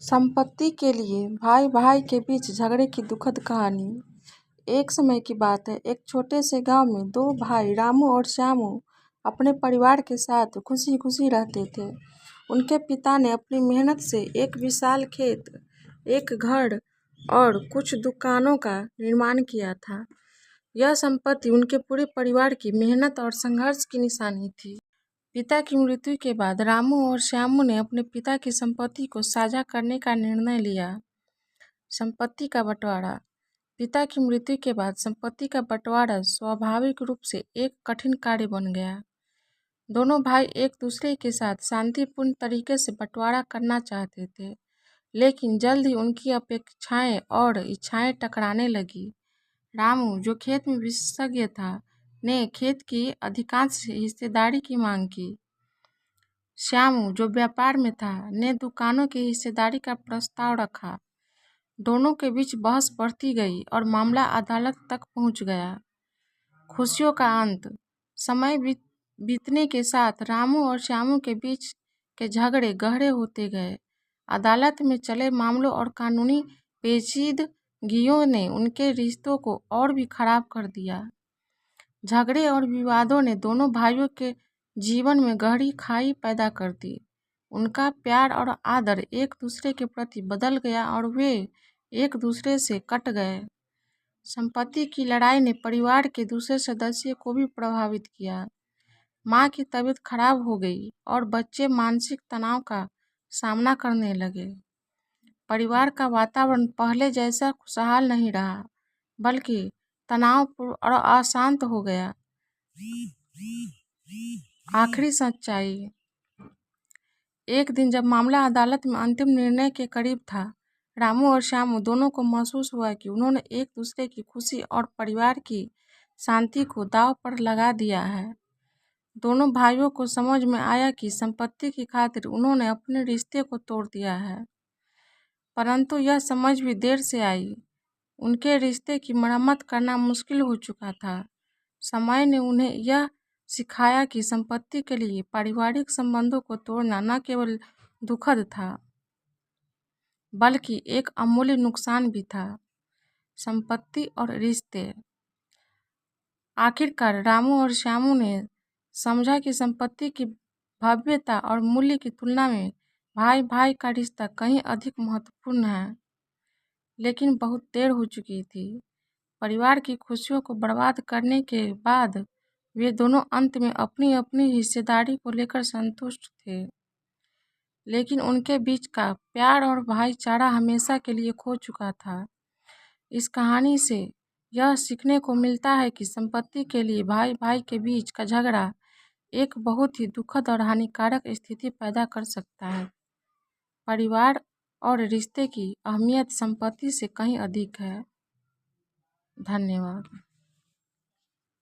संपत्ति के लिए भाई भाई के बीच झगड़े की दुखद कहानी। एक समय की बात है। एक छोटे से गांव में दो भाई रामू और श्यामू अपने परिवार के साथ खुशी खुशी रहते थे। उनके पिता ने अपनी मेहनत से एक विशाल खेत, एक घर और कुछ दुकानों का निर्माण किया था। यह संपत्ति उनके पूरे परिवार की मेहनत और संघर्ष की निशानी थी। पिता की मृत्यु के बाद रामू और श्यामू ने अपने पिता की संपत्ति को साझा करने का निर्णय लिया। संपत्ति का बंटवारा। पिता की मृत्यु के बाद संपत्ति का बंटवारा स्वाभाविक रूप से एक कठिन कार्य बन गया। दोनों भाई एक दूसरे के साथ शांतिपूर्ण तरीके से बंटवारा करना चाहते थे, लेकिन जल्द ही उनकी अपेक्षाएं और इच्छाएं टकराने लगी। रामू, जो खेत में विशेषज्ञ था, ने खेत की अधिकांश हिस्सेदारी की मांग की। श्यामू, जो व्यापार में था, ने दुकानों की हिस्सेदारी का प्रस्ताव रखा। दोनों के बीच बहस बढ़ती गई और मामला अदालत तक पहुंच गया। खुशियों का अंत। समय बीतने के साथ रामू और श्यामू के बीच के झगड़े गहरे होते गए। अदालत में चले मामलों और कानूनी पेचीदगियों ने उनके रिश्तों को और भी खराब कर दिया। झगड़े और विवादों ने दोनों भाइयों के जीवन में गहरी खाई पैदा कर दी। उनका प्यार और आदर एक दूसरे के प्रति बदल गया और वे एक दूसरे से कट गए। संपत्ति की लड़ाई ने परिवार के दूसरे सदस्य को भी प्रभावित किया। माँ की तबीयत खराब हो गई और बच्चे मानसिक तनाव का सामना करने लगे। परिवार का वातावरण पहले जैसा खुशहाल नहीं रहा, बल्कि तनावपूर्ण और अशांत हो गया। आखिरी सच्चाई। एक दिन जब मामला अदालत में अंतिम निर्णय के करीब था, रामू और श्यामू दोनों को महसूस हुआ कि उन्होंने एक दूसरे की खुशी और परिवार की शांति को दांव पर लगा दिया है। दोनों भाइयों को समझ में आया कि संपत्ति की खातिर उन्होंने अपने रिश्ते को तोड़ दिया है, परंतु यह समझ भी देर से आई। उनके रिश्ते की मरम्मत करना मुश्किल हो चुका था। समय ने उन्हें यह सिखाया कि संपत्ति के लिए पारिवारिक संबंधों को तोड़ना न केवल दुखद था, बल्कि एक अमूल्य नुकसान भी था। संपत्ति और रिश्ते। आखिरकार रामू और श्यामू ने समझा कि संपत्ति की भव्यता और मूल्य की तुलना में भाई भाई का रिश्ता कहीं अधिक महत्वपूर्ण है। लेकिन बहुत देर हो चुकी थी। परिवार की खुशियों को बर्बाद करने के बाद वे दोनों अंत में अपनी अपनी हिस्सेदारी को लेकर संतुष्ट थे, लेकिन उनके बीच का प्यार और भाईचारा हमेशा के लिए खो चुका था। इस कहानी से यह सीखने को मिलता है कि संपत्ति के लिए भाई भाई के बीच का झगड़ा एक बहुत ही दुखद और हानिकारक स्थिति पैदा कर सकता है। परिवार और रिश्ते की अहमियत संपत्ति से कहीं अधिक है। धन्यवाद।